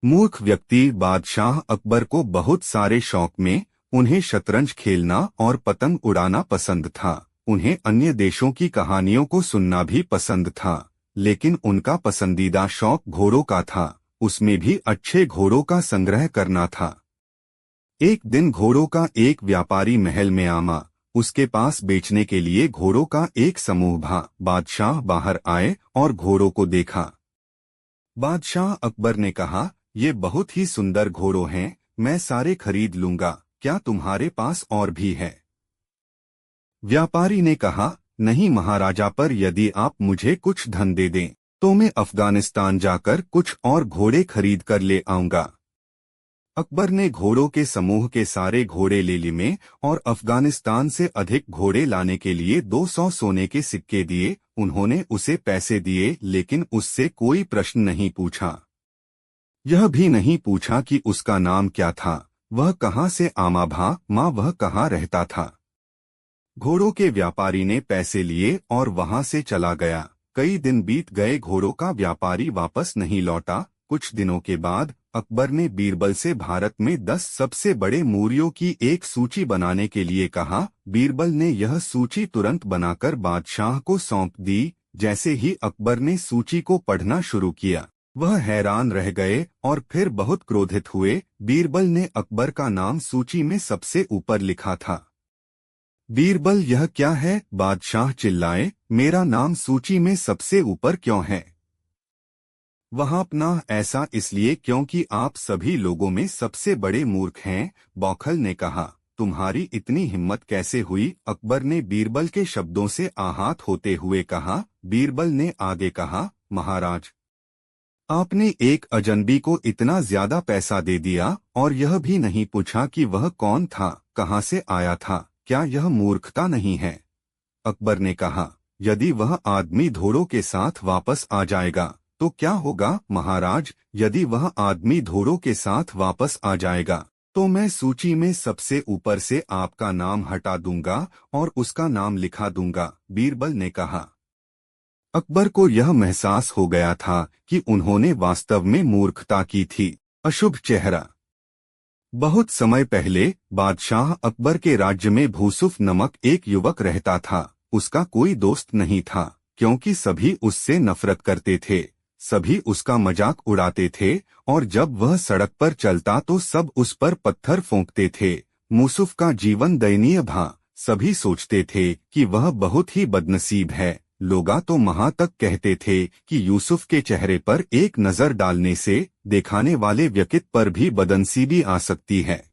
मूर्ख व्यक्ति बादशाह अकबर को बहुत सारे शौक में उन्हें शतरंज खेलना और पतंग उड़ाना पसंद था। उन्हें अन्य देशों की कहानियों को सुनना भी पसंद था, लेकिन उनका पसंदीदा शौक घोड़ों का था। उसमें भी अच्छे घोड़ों का संग्रह करना था। एक दिन घोड़ों का एक व्यापारी महल में आमा। उसके पास बेचने के लिए घोड़ों का एक समूह था। बादशाह बाहर आए और घोड़ों को देखा। बादशाह अकबर ने कहा, ये बहुत ही सुंदर घोड़ों हैं, मैं सारे खरीद लूंगा। क्या तुम्हारे पास और भी है? व्यापारी ने कहा, नहीं महाराजा, पर यदि आप मुझे कुछ धन दे दें तो मैं अफगानिस्तान जाकर कुछ और घोड़े खरीद कर ले आऊंगा। अकबर ने घोड़ों के समूह के सारे घोड़े ले लिए और अफगानिस्तान से अधिक घोड़े लाने के लिए 200 सोने के सिक्के दिए। उन्होंने उसे पैसे दिए, लेकिन उससे कोई प्रश्न नहीं पूछा। यह भी नहीं पूछा कि उसका नाम क्या था, वह कहाँ से आमा भा माँ, वह कहाँ रहता था। घोड़ों के व्यापारी ने पैसे लिए और वहां से चला गया। कई दिन बीत गए, घोड़ों का व्यापारी वापस नहीं लौटा। कुछ दिनों के बाद अकबर ने बीरबल से भारत में 10 सबसे बड़े मूर्तियों की एक सूची बनाने के लिए कहा। बीरबल ने यह सूची तुरंत बनाकर बादशाह को सौंप दी। जैसे ही अकबर ने सूची को पढ़ना शुरू किया, वह हैरान रह गए और फिर बहुत क्रोधित हुए। बीरबल ने अकबर का नाम सूची में सबसे ऊपर लिखा था। बीरबल, यह क्या है? बादशाह चिल्लाए, मेरा नाम सूची में सबसे ऊपर क्यों है? वहाँ अपना ऐसा इसलिए क्योंकि आप सभी लोगों में सबसे बड़े मूर्ख हैं। बौखल ने कहा, तुम्हारी इतनी हिम्मत कैसे हुई? अकबर ने बीरबल के शब्दों से आहत होते हुए कहा। बीरबल ने आगे कहा, महाराज, आपने एक अजनबी को इतना ज्यादा पैसा दे दिया और यह भी नहीं पूछा कि वह कौन था, कहाँ से आया था। क्या यह मूर्खता नहीं है? अकबर ने कहा, यदि वह आदमी घोड़ों के साथ वापस आ जाएगा तो क्या होगा? महाराज, यदि वह आदमी घोड़ों के साथ वापस आ जाएगा तो मैं सूची में सबसे ऊपर से आपका नाम हटा दूंगा और उसका नाम लिखा दूंगा। बीरबल ने कहा। अकबर को यह महसूस हो गया था कि उन्होंने वास्तव में मूर्खता की थी। अशुभ चेहरा। बहुत समय पहले बादशाह अकबर के राज्य में भूसुफ नामक एक युवक रहता था। उसका कोई दोस्त नहीं था, क्योंकि सभी उससे नफरत करते थे। सभी उसका मजाक उड़ाते थे और जब वह सड़क पर चलता तो सब उस पर पत्थर फेंकते थे। यूसुफ का जीवन दयनीय था। सभी सोचते थे कि वह बहुत ही बदनसीब है। लोग तो वहां तक कहते थे कि यूसुफ के चेहरे पर एक नजर डालने से दिखाने वाले व्यक्ति पर भी बदनसीबी आ सकती है।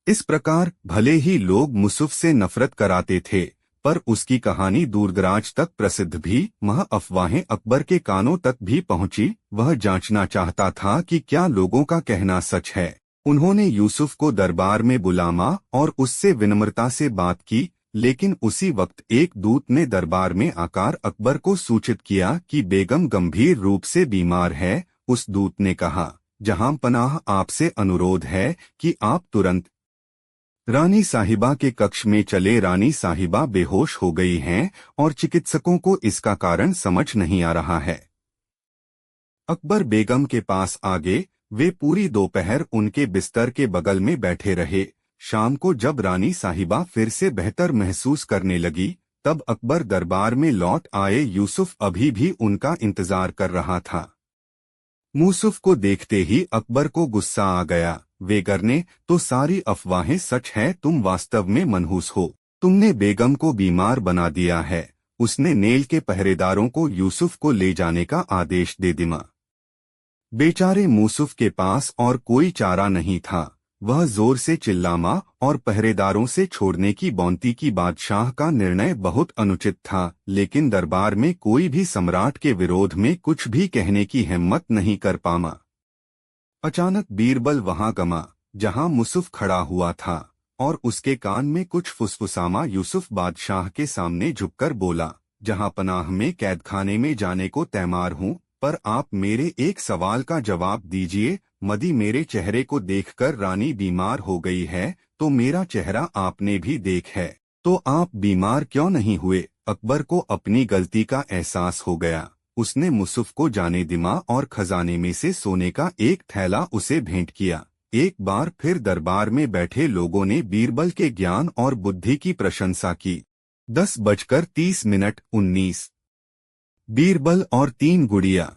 इस प्रकार भले ही लोग यूसुफ से नफरत कराते थे, पर उसकी कहानी दूरदराज तक प्रसिद्ध भी। वह अफवाहें अकबर के कानों तक भी पहुंची। वह जांचना चाहता था कि क्या लोगों का कहना सच है। उन्होंने यूसुफ को दरबार में बुलाया और उससे विनम्रता से बात की, लेकिन उसी वक्त एक दूत ने दरबार में आकर अकबर को सूचित किया कि बेगम गंभीर रूप से बीमार है। उस दूत ने कहा, जहां पनाह, आपसे अनुरोध है कि आप तुरंत रानी साहिबा के कक्ष में चले। रानी साहिबा बेहोश हो गई हैं और चिकित्सकों को इसका कारण समझ नहीं आ रहा है। अकबर बेगम के पास आ गए। वे पूरी दोपहर उनके बिस्तर के बगल में बैठे रहे। शाम को जब रानी साहिबा फिर से बेहतर महसूस करने लगी, तब अकबर दरबार में लौट आए। यूसुफ अभी भी उनका इंतजार कर रहा था। यूसुफ को देखते ही अकबर को गुस्सा आ गया। वे करने तो सारी अफवाहें सच है, तुम वास्तव में मनहूस हो। तुमने बेगम को बीमार बना दिया है। उसने नेल के पहरेदारों को यूसुफ को ले जाने का आदेश दे दिया। बेचारे यूसुफ के पास और कोई चारा नहीं था। वह जोर से चिल्लामा और पहरेदारों से छोड़ने की बोंती की। बादशाह का निर्णय बहुत अनुचित था, लेकिन दरबार में कोई भी सम्राट के विरोध में कुछ भी कहने की हिम्मत नहीं कर पाया। अचानक बीरबल वहां गया जहां यूसुफ खड़ा हुआ था और उसके कान में कुछ फुसफुसामा। यूसुफ बादशाह के सामने झुककर बोला, जहां पनाह में कैदखाने में जाने को तैयार हूँ, पर आप मेरे एक सवाल का जवाब दीजिए। मदी, मेरे चेहरे को देखकर रानी बीमार हो गई है, तो मेरा चेहरा आपने भी देख है, तो आप बीमार क्यों नहीं हुए? अकबर को अपनी गलती का एहसास हो गया। उसने मुसुफ को जाने दिमा और खजाने में से सोने का एक थैला उसे भेंट किया। एक बार फिर दरबार में बैठे लोगों ने बीरबल के ज्ञान और बुद्धि की प्रशंसा की। 10:30 बीरबल और 3 गुड़िया।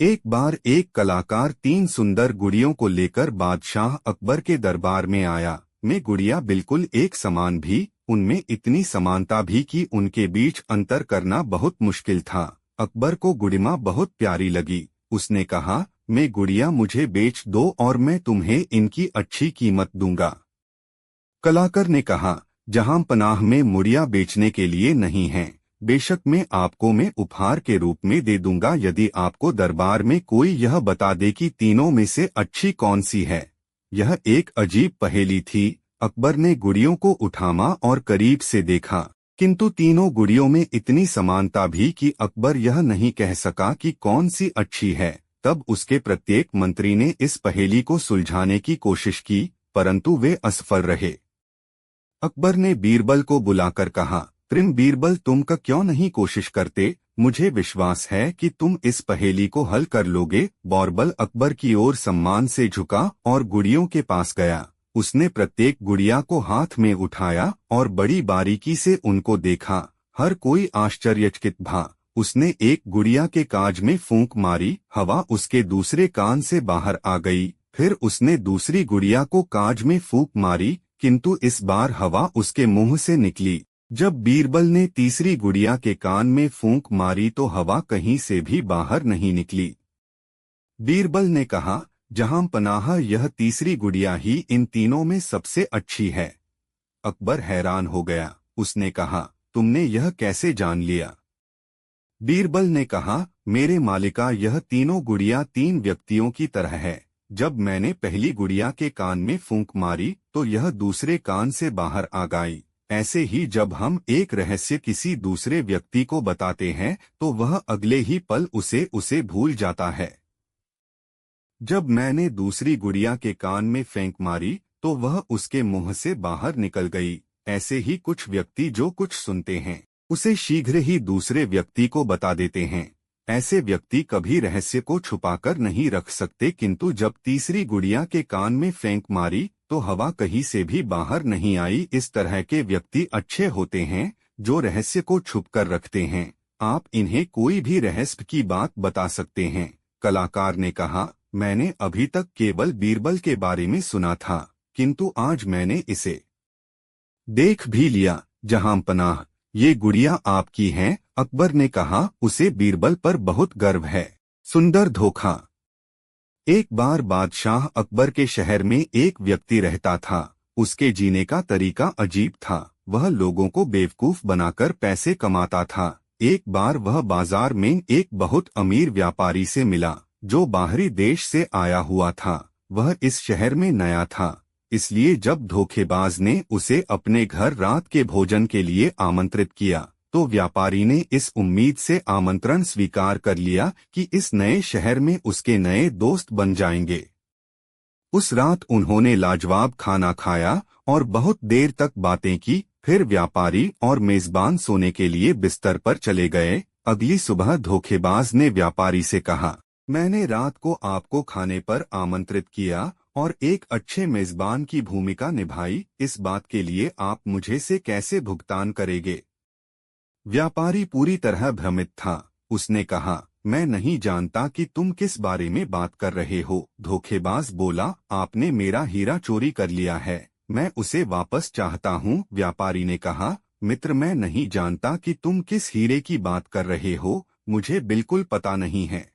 एक बार एक कलाकार 3 सुंदर गुड़ियों को लेकर बादशाह अकबर के दरबार में आया। में गुड़िया बिल्कुल एक समान भी, उनमें इतनी समानता भी कि उनके बीच अंतर करना बहुत मुश्किल था। अकबर को गुड़िमा बहुत प्यारी लगी। उसने कहा, मैं गुड़िया मुझे बेच दो और मैं तुम्हें इनकी अच्छी कीमत दूंगा। कलाकार ने कहा, जहां पनाह में मुड़िया बेचने के लिए नहीं है, बेशक मैं उपहार के रूप में दे दूंगा यदि आपको दरबार में कोई यह बता दे कि तीनों में से अच्छी कौन सी है। यह एक अजीब पहेली थी। अकबर ने गुड़ियों को उठामा और करीब से देखा, किंतु तीनों गुड़ियों में इतनी समानता भी कि अकबर यह नहीं कह सका कि कौन सी अच्छी है। तब उसके प्रत्येक मंत्री ने इस पहेली को सुलझाने की कोशिश की, परंतु वे असफल रहे। अकबर ने बीरबल को बुलाकर कहा, बीरबल तुम का क्यों नहीं कोशिश करते? मुझे विश्वास है कि तुम इस पहेली को हल कर लोगे। बीरबल अकबर की ओर सम्मान से झुका और गुड़ियों के पास गया। उसने प्रत्येक गुड़िया को हाथ में उठाया और बड़ी बारीकी से उनको देखा। हर कोई आश्चर्यचकित था। उसने एक गुड़िया के काज में फूंक मारी, हवा उसके दूसरे कान से बाहर आ गई। फिर उसने दूसरी गुड़िया को काज में फूंक मारी, किंतु इस बार हवा उसके मुंह से निकली। जब बीरबल ने तीसरी गुड़िया के कान में फूंक मारी तो हवा कहीं से भी बाहर नहीं निकली। बीरबल ने कहा, जहां पनाह यह तीसरी गुड़िया ही इन तीनों में सबसे अच्छी है। अकबर हैरान हो गया। उसने कहा, तुमने यह कैसे जान लिया? बीरबल ने कहा, मेरे मालिका यह तीनों गुड़िया 3 व्यक्तियों की तरह है। जब मैंने पहली गुड़िया के कान में फूंक मारी तो यह दूसरे कान से बाहर आ गई। ऐसे ही जब हम एक रहस्य किसी दूसरे व्यक्ति को बताते हैं तो वह अगले ही पल उसे भूल जाता है। जब मैंने दूसरी गुड़िया के कान में फेंक मारी तो वह उसके मुंह से बाहर निकल गई। ऐसे ही कुछ व्यक्ति जो कुछ सुनते हैं उसे शीघ्र ही दूसरे व्यक्ति को बता देते हैं। ऐसे व्यक्ति कभी रहस्य को छुपाकर नहीं रख सकते, किंतु जब तीसरी गुड़िया के कान में फेंक मारी तो हवा कहीं से भी बाहर नहीं आई। इस तरह के व्यक्ति अच्छे होते हैं जो रहस्य को छुप कर रखते हैं। आप इन्हें कोई भी रहस्य की बात बता सकते हैं। कलाकार ने कहा, मैंने अभी तक केवल बीरबल के बारे में सुना था, किंतु आज मैंने इसे देख भी लिया। जहां पनाह ये गुड़िया आपकी हैं। अकबर ने कहा, उसे बीरबल पर बहुत गर्व है। सुंदर धोखा। एक बार बादशाह अकबर के शहर में एक व्यक्ति रहता था। उसके जीने का तरीका अजीब था। वह लोगों को बेवकूफ बनाकर पैसे कमाता था। एक बार वह बाजार में एक बहुत अमीर व्यापारी से मिला जो बाहरी देश से आया हुआ था। वह इस शहर में नया था, इसलिए जब धोखेबाज ने उसे अपने घर रात के भोजन के लिए आमंत्रित किया तो व्यापारी ने इस उम्मीद से आमंत्रण स्वीकार कर लिया कि इस नए शहर में उसके नए दोस्त बन जाएंगे। उस रात उन्होंने लाजवाब खाना खाया और बहुत देर तक बातें की। फिर व्यापारी और मेजबान सोने के लिए बिस्तर पर चले गए। अगली सुबह धोखेबाज ने व्यापारी से कहा, मैंने रात को आपको खाने पर आमंत्रित किया और एक अच्छे मेजबान की भूमिका निभाई। इस बात के लिए आप मुझे से कैसे भुगतान करेंगे? व्यापारी पूरी तरह भ्रमित था। उसने कहा, मैं नहीं जानता कि तुम किस बारे में बात कर रहे हो। धोखेबाज बोला, आपने मेरा हीरा चोरी कर लिया है, मैं उसे वापस चाहता हूँ। व्यापारी ने कहा, मित्र मैं नहीं जानता कि तुम किस हीरे की बात कर रहे हो, मुझे बिल्कुल पता नहीं है।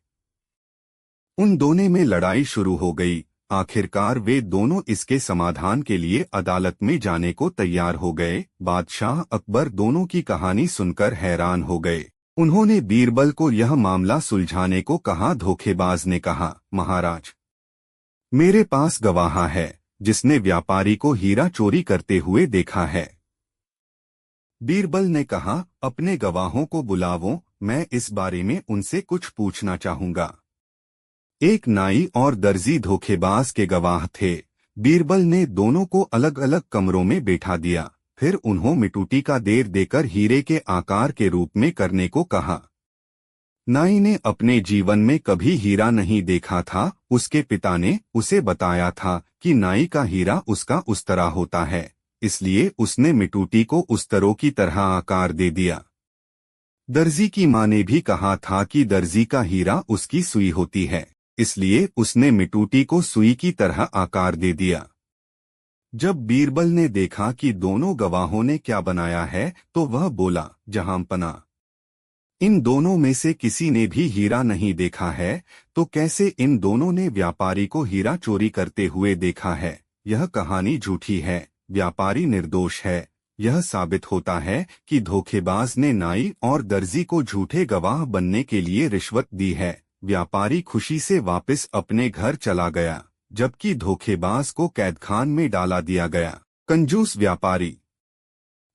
उन दोनों में लड़ाई शुरू हो गई। आखिरकार वे दोनों इसके समाधान के लिए अदालत में जाने को तैयार हो गए। बादशाह अकबर दोनों की कहानी सुनकर हैरान हो गए। उन्होंने बीरबल को यह मामला सुलझाने को कहा। धोखेबाज ने कहा, महाराज, मेरे पास गवाह है जिसने व्यापारी को हीरा चोरी करते हुए देखा है। बीरबल ने कहा, अपने गवाहों को बुलाओ, मैं इस बारे में उनसे कुछ पूछना चाहूंगा। एक नाई और दर्जी धोखेबाज के गवाह थे। बीरबल ने दोनों को अलग अलग कमरों में बैठा दिया। फिर उन्होंने मिटूटी का देर देकर हीरे के आकार के रूप में करने को कहा। नाई ने अपने जीवन में कभी हीरा नहीं देखा था। उसके पिता ने उसे बताया था कि नाई का हीरा उसका उस्तरा होता है, इसलिए उसने मिटूटी को उस्तरों की तरह आकार दे दिया। दर्जी की माँ ने भी कहा था कि दर्जी का हीरा उसकी सुई होती है, इसलिए उसने मिटूटी को सुई की तरह आकार दे दिया। जब बीरबल ने देखा कि दोनों गवाहों ने क्या बनाया है, तो वह बोला, जहांपना, इन दोनों में से किसी ने भी हीरा नहीं देखा है, तो कैसे इन दोनों ने व्यापारी को हीरा चोरी करते हुए देखा है? यह कहानी झूठी है, व्यापारी निर्दोष है। यह साबित होता है कि धोखेबाज ने नाई और दर्जी को झूठे गवाह बनने के लिए रिश्वत दी है। व्यापारी खुशी से वापस अपने घर चला गया, जबकि धोखेबाज को कैदखान में डाला दिया गया। कंजूस व्यापारी।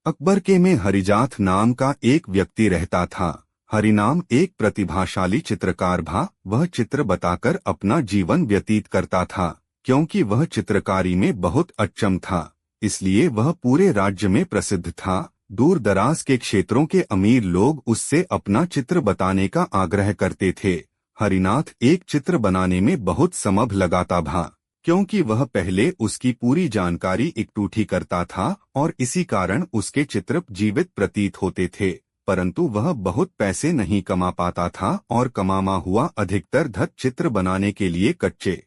अकबर के में हरिजात नाम का एक व्यक्ति रहता था। हरिनाम एक प्रतिभाशाली चित्रकार था। वह चित्र बताकर अपना जीवन व्यतीत करता था। क्योंकि वह चित्रकारी में बहुत अक्षम था, इसलिए वह पूरे राज्य में प्रसिद्ध था। दूर दराज के क्षेत्रों के अमीर लोग उससे अपना चित्र बताने का आग्रह करते थे। हरिनाथ एक चित्र बनाने में बहुत समय लगाता था, क्योंकि वह पहले उसकी पूरी जानकारी इकट्ठी करता था और इसी कारण उसके चित्र जीवित प्रतीत होते थे। परंतु वह बहुत पैसे नहीं कमा पाता था और कमामा हुआ अधिकतर धन चित्र बनाने के लिए कच्चे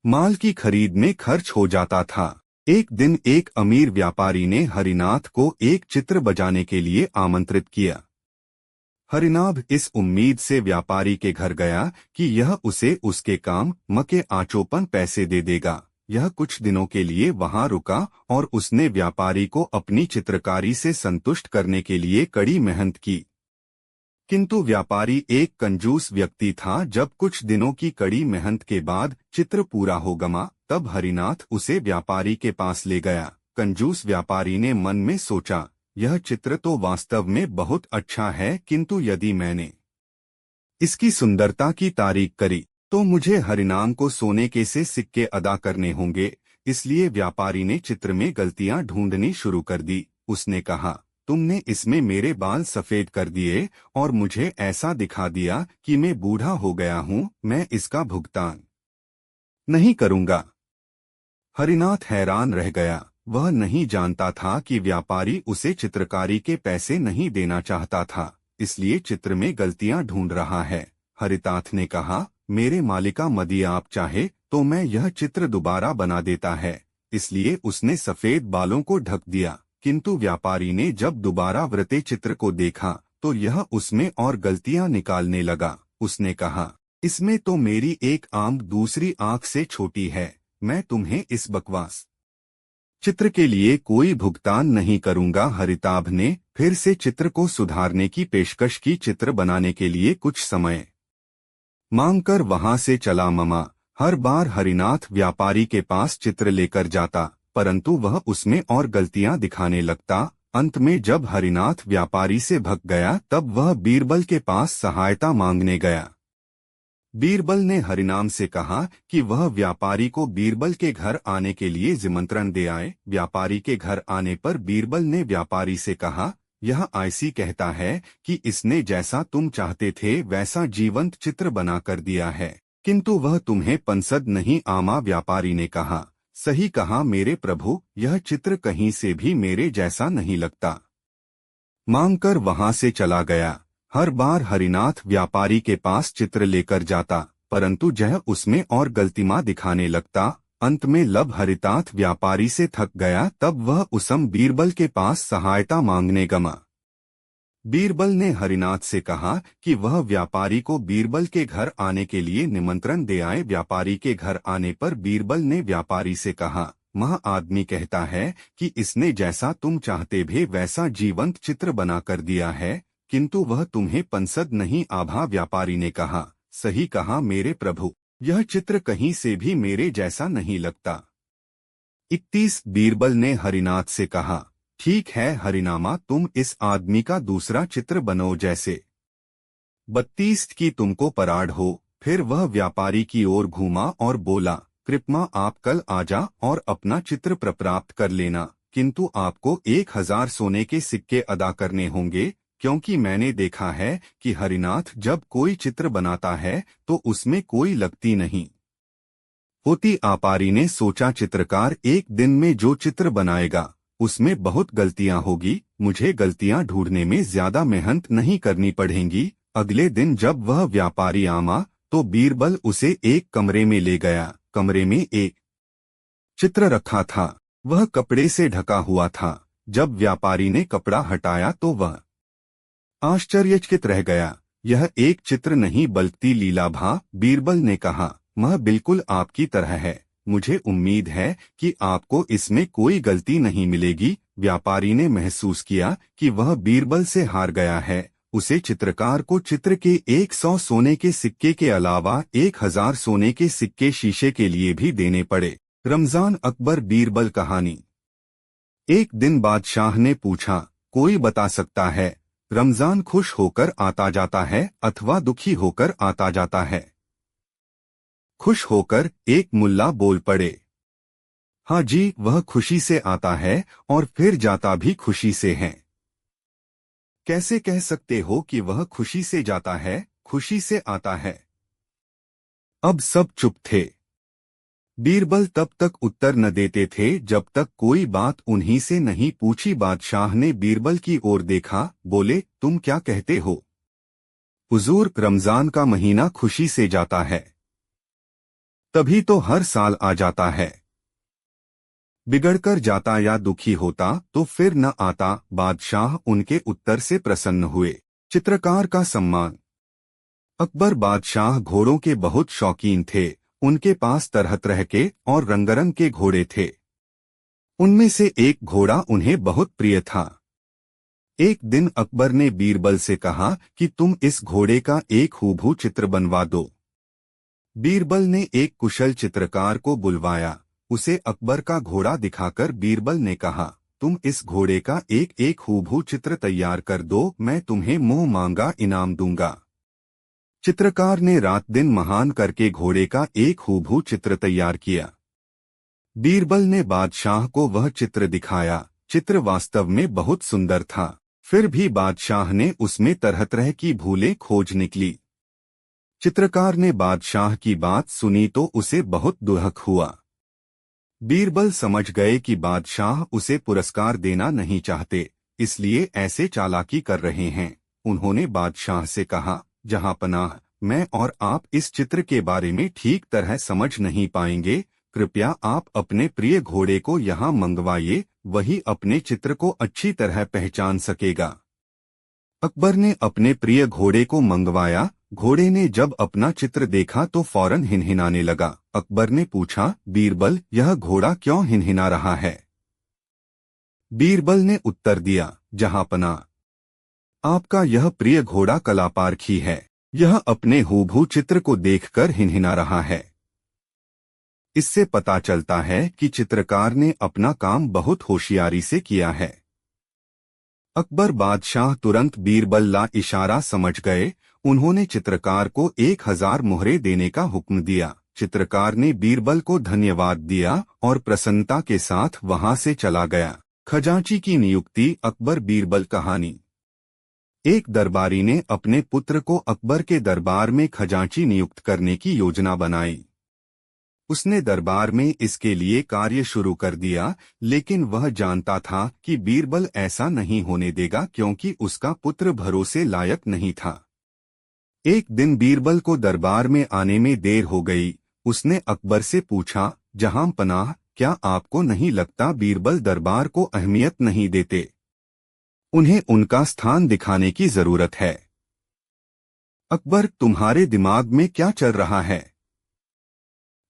माल की खरीद में खर्च हो जाता था। एक दिन एक अमीर व्यापारी ने हरिनाथ को एक चित्र बजाने के लिए आमंत्रित किया। हरिनाथ इस उम्मीद से व्यापारी के घर गया कि यह उसे उसके काम के आचोपन पैसे दे देगा। यह कुछ दिनों के लिए वहां रुका और उसने व्यापारी को अपनी चित्रकारी से संतुष्ट करने के लिए कड़ी मेहनत की। किंतु व्यापारी एक कंजूस व्यक्ति था। जब कुछ दिनों की कड़ी मेहनत के बाद चित्र पूरा हो गया, तब हरिनाथ उसे व्यापारी के पास ले गया। कंजूस व्यापारी ने मन में सोचा, यह चित्र तो वास्तव में बहुत अच्छा है, किंतु यदि मैंने इसकी सुंदरता की तारीफ करी तो मुझे हरिनाम को सोने के से सिक्के अदा करने होंगे। इसलिए व्यापारी ने चित्र में गलतियां ढूंढनी शुरू कर दी। उसने कहा, तुमने इसमें मेरे बाल सफेद कर दिए और मुझे ऐसा दिखा दिया कि मैं बूढ़ा हो गया हूँ। मैं इसका भुगतान नहीं करूँगा। हरिनाथ हैरान रह गया। वह नहीं जानता था कि व्यापारी उसे चित्रकारी के पैसे नहीं देना चाहता था, इसलिए चित्र में गलतियां ढूंढ रहा है। हरिनाथ ने कहा, मेरे मालिका मदी आप चाहे तो मैं यह चित्र दोबारा बना देता है। इसलिए उसने सफेद बालों को ढक दिया। किंतु व्यापारी ने जब दोबारा वृत्ते चित्र को देखा तो यह उसमें और गलतियां निकालने लगा। उसने कहा, इसमें तो मेरी एक आंख दूसरी आंख से छोटी है। मैं तुम्हें इस बकवास चित्र के लिए कोई भुगतान नहीं करूंगा। हरिताभ ने फिर से चित्र को सुधारने की पेशकश की। चित्र बनाने के लिए कुछ समय मांगकर वहां से चला ममा। हर बार हरिनाथ व्यापारी के पास चित्र लेकर जाता, परंतु वह उसमें और गलतियां दिखाने लगता। अंत में जब हरिनाथ व्यापारी से भग गया, तब वह बीरबल के पास सहायता मांगने गया। बीरबल ने हरिनाम से कहा कि वह व्यापारी को बीरबल के घर आने के लिए निमंत्रण दे आए। व्यापारी के घर आने पर बीरबल ने व्यापारी से कहा, यह ऐसी कहता है कि इसने जैसा तुम चाहते थे वैसा जीवंत चित्र बना कर दिया है, किंतु वह तुम्हें पसंद नहीं आमा। व्यापारी ने कहा, सही कहा मेरे प्रभु, यह चित्र कहीं से भी मेरे जैसा नहीं लगता। मांगकर वहां से चला गया। हर बार हरिनाथ व्यापारी के पास चित्र लेकर जाता, परंतु यह उसमें और गलतियां दिखाने लगता। अंत में लब हरिनाथ व्यापारी से थक गया, तब वह उसम बीरबल के पास सहायता मांगने गया। बीरबल ने हरिनाथ से कहा कि वह व्यापारी को बीरबल के घर आने के लिए निमंत्रण दे आए। व्यापारी के घर आने पर बीरबल ने व्यापारी से कहा, वह आदमी कहता है कि इसने जैसा तुम चाहते थे वैसा जीवंत चित्र बना कर दिया है, किंतु वह तुम्हें पसंद नहीं आभा। व्यापारी ने कहा, सही कहा मेरे प्रभु, यह चित्र कहीं से भी मेरे जैसा नहीं लगता। 31 बीरबल ने हरिनाथ से कहा, ठीक है हरिनामा, तुम इस आदमी का दूसरा चित्र बनो जैसे 32 की तुमको पराड हो। फिर वह व्यापारी की ओर घूमा और बोला, कृपया आप कल आजा और अपना चित्र प्राप्त कर लेना, किंतु आपको 1000 सोने के सिक्के अदा करने होंगे। क्योंकि मैंने देखा है कि हरिनाथ जब कोई चित्र बनाता है तो उसमें कोई लगती नहीं होती। आपारी ने सोचा, चित्रकार एक दिन में जो चित्र बनाएगा उसमें बहुत गलतियां होगी, मुझे गलतियां ढूंढने में ज्यादा मेहनत नहीं करनी पड़ेंगी। अगले दिन जब वह व्यापारी आमा तो बीरबल उसे एक कमरे में ले गया। कमरे में एक चित्र रखा था, वह कपड़े से ढका हुआ था। जब व्यापारी ने कपड़ा हटाया तो वह आश्चर्यचकित रह गया। यह एक चित्र नहीं बल्कि लीलाभा। बीरबल ने कहा, वह बिल्कुल आपकी तरह है, मुझे उम्मीद है कि आपको इसमें कोई गलती नहीं मिलेगी। व्यापारी ने महसूस किया कि वह बीरबल से हार गया है। उसे चित्रकार को चित्र के 100 सोने के सिक्के के अलावा 1000 सोने के सिक्के शीशे के लिए भी देने पड़े। रमजान अकबर बीरबल कहानी। एक दिन बादशाह ने पूछा, कोई बता सकता है रमजान खुश होकर आता जाता है अथवा दुखी होकर आता जाता है? खुश होकर, एक मुल्ला बोल पड़े। हाँ जी, वह खुशी से आता है और फिर जाता भी खुशी से है। कैसे कह सकते हो कि वह खुशी से जाता है, खुशी से आता है? अब सब चुप थे। बीरबल तब तक उत्तर न देते थे जब तक कोई बात उन्हीं से नहीं पूछी। बादशाह ने बीरबल की ओर देखा, बोले, तुम क्या कहते हो? हुजूर, रमजान का महीना खुशी से जाता है, तभी तो हर साल आ जाता है। बिगड़कर जाता या दुखी होता तो फिर न आता। बादशाह उनके उत्तर से प्रसन्न हुए। चित्रकार का सम्मान। अकबर बादशाह घोड़ों के बहुत शौकीन थे। उनके पास तरह तरह के और रंगरंग के घोड़े थे। उनमें से एक घोड़ा उन्हें बहुत प्रिय था। एक दिन अकबर ने बीरबल से कहा कि तुम इस घोड़े का एक हूबहू चित्र बनवा दो। बीरबल ने एक कुशल चित्रकार को बुलवाया। उसे अकबर का घोड़ा दिखाकर बीरबल ने कहा, तुम इस घोड़े का एक एक हूबहू चित्र तैयार कर दो, मैं तुम्हें मुंह मांगा इनाम दूंगा। चित्रकार ने रात दिन महान करके घोड़े का एक हूबहू चित्र तैयार किया। बीरबल ने बादशाह को वह चित्र दिखाया। चित्र वास्तव में बहुत सुंदर था, फिर भी बादशाह ने उसमें तरह तरह की भूलें खोज निकली। चित्रकार ने बादशाह की बात सुनी तो उसे बहुत दुख हुआ। बीरबल समझ गए कि बादशाह उसे पुरस्कार देना नहीं चाहते, इसलिए ऐसे चालाकी कर रहे हैं। उन्होंने बादशाह से कहा, जहांपनाह, मैं और आप इस चित्र के बारे में ठीक तरह समझ नहीं पाएंगे, कृपया आप अपने प्रिय घोड़े को यहाँ मंगवाइए, वही अपने चित्र को अच्छी तरह पहचान सकेगा। अकबर ने अपने प्रिय घोड़े को मंगवाया। घोड़े ने जब अपना चित्र देखा तो फौरन हिनहिनाने लगा। अकबर ने पूछा, बीरबल, यह घोड़ा क्यों हिनहिना रहा है? बीरबल ने उत्तर दिया, जहांपनाह, आपका यह प्रिय घोड़ा कलापारखी है, यह अपने हूबहू चित्र को देखकर हिनहिना रहा है। इससे पता चलता है कि चित्रकार ने अपना काम बहुत होशियारी से किया है। अकबर बादशाह तुरंत बीरबल ला इशारा समझ गए। उन्होंने चित्रकार को 1000 मोहरे देने का हुक्म दिया। चित्रकार ने बीरबल को धन्यवाद दिया और प्रसन्नता के साथ वहां से चला गया। खजांची की नियुक्ति। अकबर बीरबल कहानी। एक दरबारी ने अपने पुत्र को अकबर के दरबार में खजांची नियुक्त करने की योजना बनाई। उसने दरबार में इसके लिए कार्य शुरू कर दिया, लेकिन वह जानता था कि बीरबल ऐसा नहीं होने देगा क्योंकि उसका पुत्र भरोसे लायक नहीं था। एक दिन बीरबल को दरबार में आने में देर हो गई। उसने अकबर से पूछा, जहांपनाह, क्या आपको नहीं लगता बीरबल दरबार को अहमियत नहीं देते? उन्हें उनका स्थान दिखाने की जरूरत है। अकबर, तुम्हारे दिमाग में क्या चल रहा है?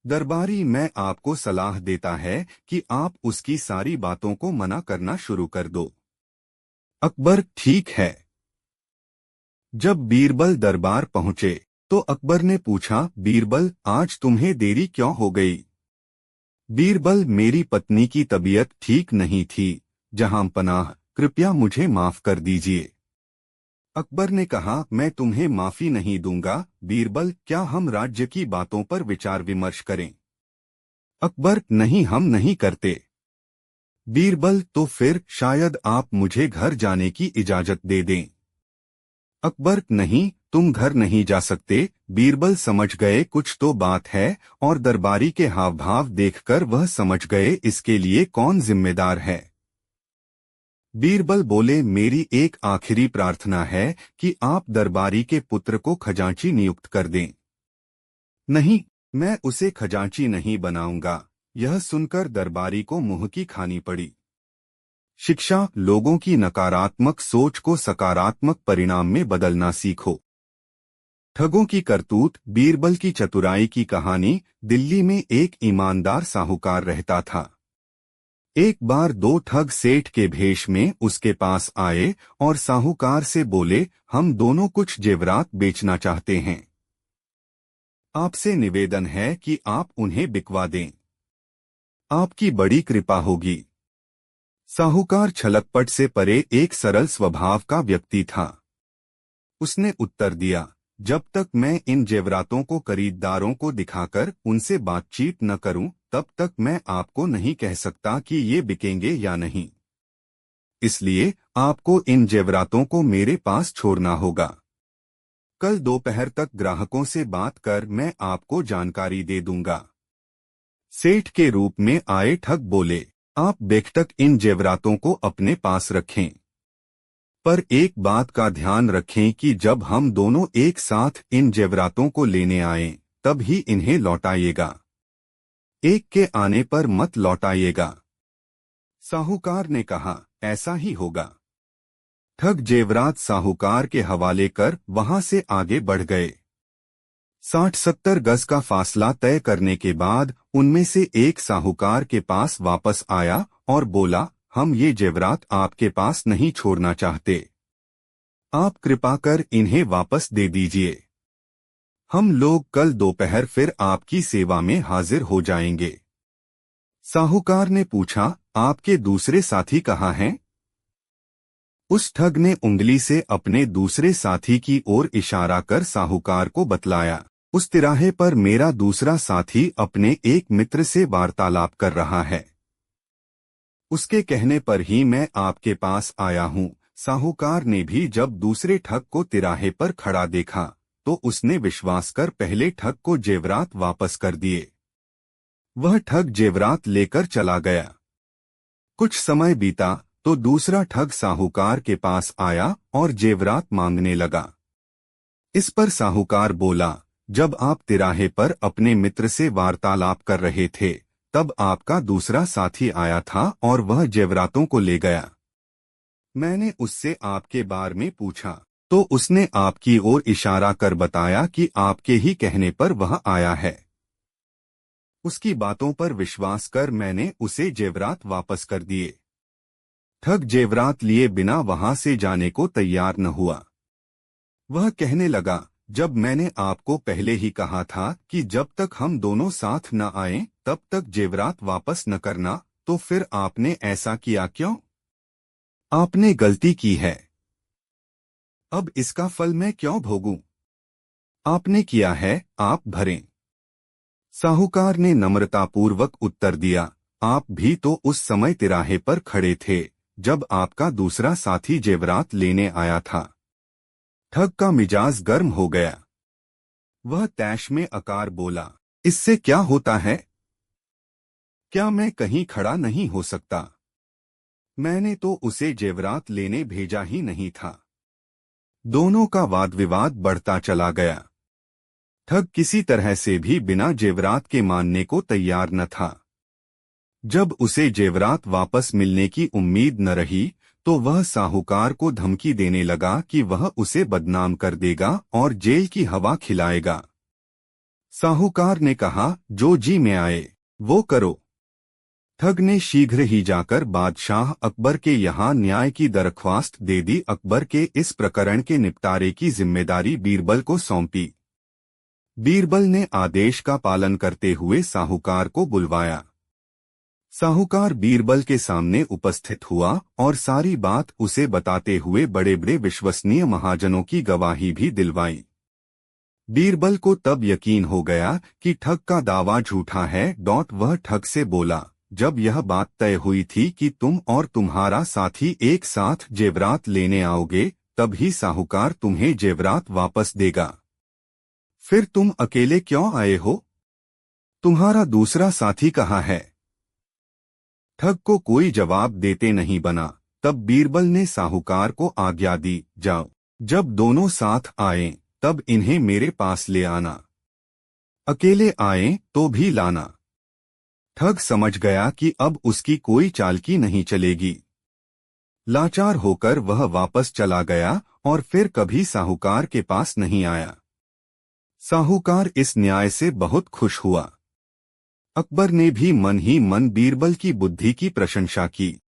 दरबारी, मैं आपको सलाह देता है कि आप उसकी सारी बातों को मना करना शुरू कर दो। अकबर, ठीक है। जब बीरबल दरबार पहुंचे तो अकबर ने पूछा, बीरबल, आज तुम्हें देरी क्यों हो गई? बीरबल, मेरी पत्नी की तबीयत ठीक नहीं थी, जहांपनाह, कृपया मुझे माफ कर दीजिए। अकबर ने कहा, मैं तुम्हें माफी नहीं दूंगा। बीरबल, क्या हम राज्य की बातों पर विचार विमर्श करें? अकबर, नहीं, हम नहीं करते। बीरबल, तो फिर शायद आप मुझे घर जाने की इजाजत दे दें। अकबर, नहीं, तुम घर नहीं जा सकते। बीरबल समझ गए कुछ तो बात है, और दरबारी के हाव भाव देखकर वह समझ गए इसके लिए कौन जिम्मेदार है। बीरबल बोले, मेरी एक आखिरी प्रार्थना है कि आप दरबारी के पुत्र को खजांची नियुक्त कर दें। नहीं, मैं उसे खजांची नहीं बनाऊंगा। यह सुनकर दरबारी को मुंह की खानी पड़ी। शिक्षा, लोगों की नकारात्मक सोच को सकारात्मक परिणाम में बदलना सीखो। ठगों की करतूत। बीरबल की चतुराई की कहानी। दिल्ली में एक ईमानदार साहूकार रहता था। एक बार दो ठग सेठ के भेष में उसके पास आए और साहूकार से बोले, हम दोनों कुछ जेवरात बेचना चाहते हैं। आपसे निवेदन है कि आप उन्हें बिकवा दें। आपकी बड़ी कृपा होगी। साहूकार छलकपट से परे एक सरल स्वभाव का व्यक्ति था। उसने उत्तर दिया, जब तक मैं इन जेवरातों को खरीदारों को दिखाकर उनसे बातचीत न करूं, तब तक मैं आपको नहीं कह सकता कि ये बिकेंगे या नहीं। इसलिए आपको इन जेवरातों को मेरे पास छोड़ना होगा। कल दोपहर तक ग्राहकों से बात कर मैं आपको जानकारी दे दूंगा। सेठ के रूप में आए ठग बोले, आप बेखटक इन जेवरातों को अपने पास रखें, पर एक बात का ध्यान रखें कि जब हम दोनों एक साथ इन जेवरातों को लेने आएं, तब ही इन्हें लौटाइएगा। एक के आने पर मत लौटाइएगा। साहूकार ने कहा, ऐसा ही होगा। ठग जेवरात साहूकार के हवाले कर वहां से आगे बढ़ गए। 60-70 गज का फासला तय करने के बाद उनमें से एक साहूकार के पास वापस आया और बोला, हम ये जेवरात आपके पास नहीं छोड़ना चाहते। आप कृपा कर इन्हें वापस दे दीजिए। हम लोग कल दोपहर फिर आपकी सेवा में हाजिर हो जाएंगे। साहूकार ने पूछा, आपके दूसरे साथी कहाँ हैं? उस ठग ने उंगली से अपने दूसरे साथी की ओर इशारा कर साहूकार को बतलाया, उस तिराहे पर मेरा दूसरा साथी अपने एक मित्र से वार्तालाप कर रहा है। उसके कहने पर ही मैं आपके पास आया हूँ। साहूकार ने भी जब दूसरे ठग को तिराहे पर खड़ा देखा, तो उसने विश्वास कर पहले ठग को जेवरात वापस कर दिए। वह ठग जेवरात लेकर चला गया। कुछ समय बीता तो दूसरा ठग साहूकार के पास आया और जेवरात मांगने लगा। इस पर साहूकार बोला, जब आप तिराहे पर अपने मित्र से वार्तालाप कर रहे थे, तब आपका दूसरा साथी आया था और वह जेवरातों को ले गया। मैंने उससे आपके बारे में पूछा, तो उसने आपकी ओर इशारा कर बताया कि आपके ही कहने पर वह आया है। उसकी बातों पर विश्वास कर मैंने उसे जेवरात वापस कर दिए। ठग जेवरात लिए बिना वहां से जाने को तैयार न हुआ। वह कहने लगा, जब मैंने आपको पहले ही कहा था कि जब तक हम दोनों साथ न आएं, तब तक जेवरात वापस न करना, तो फिर आपने ऐसा किया क्यों? आपने गलती की है। अब इसका फल मैं क्यों भोगूं? आपने किया है, आप भरें। साहूकार ने नम्रतापूर्वक उत्तर दिया, आप भी तो उस समय तिराहे पर खड़े थे, जब आपका दूसरा साथी जेवरात लेने आया था। ठग का मिजाज गर्म हो गया। वह तैश में आकर बोला, इससे क्या होता है? क्या मैं कहीं खड़ा नहीं हो सकता? मैंने तो उसे जेवरात लेने भेजा ही नहीं था। दोनों का वाद विवाद बढ़ता चला गया। ठग किसी तरह से भी बिना जेवरात के मानने को तैयार न था। जब उसे जेवरात वापस मिलने की उम्मीद न रही, तो वह साहूकार को धमकी देने लगा कि वह उसे बदनाम कर देगा और जेल की हवा खिलाएगा। साहूकार ने कहा, जो जी में आए वो करो। ठग ने शीघ्र ही जाकर बादशाह अकबर के यहाँ न्याय की दरख्वास्त दे दी। अकबर के इस प्रकरण के निपटारे की जिम्मेदारी बीरबल को सौंपी। बीरबल ने आदेश का पालन करते हुए साहूकार को बुलवाया। साहूकार बीरबल के सामने उपस्थित हुआ और सारी बात उसे बताते हुए बड़े बड़े विश्वसनीय महाजनों की गवाही भी दिलवाई। बीरबल को तब यकीन हो गया कि ठग का दावा झूठा है। वह ठग से बोला, जब यह बात तय हुई थी कि तुम और तुम्हारा साथी एक साथ जेवरात लेने आओगे, तभी साहूकार तुम्हें जेवरात वापस देगा। फिर तुम अकेले क्यों आए हो? तुम्हारा दूसरा साथी कहाँ है? ठग को कोई जवाब देते नहीं बना। तब बीरबल ने साहूकार को आज्ञा दी, जाओ, जब दोनों साथ आए तब इन्हें मेरे पास ले आना। अकेले आए तो भी लाना। ठग समझ गया कि अब उसकी कोई चालकी नहीं चलेगी। लाचार होकर वह वापस चला गया और फिर कभी साहूकार के पास नहीं आया। साहूकार इस न्याय से बहुत खुश हुआ। अकबर ने भी मन ही मन बीरबल की बुद्धि की प्रशंसा की।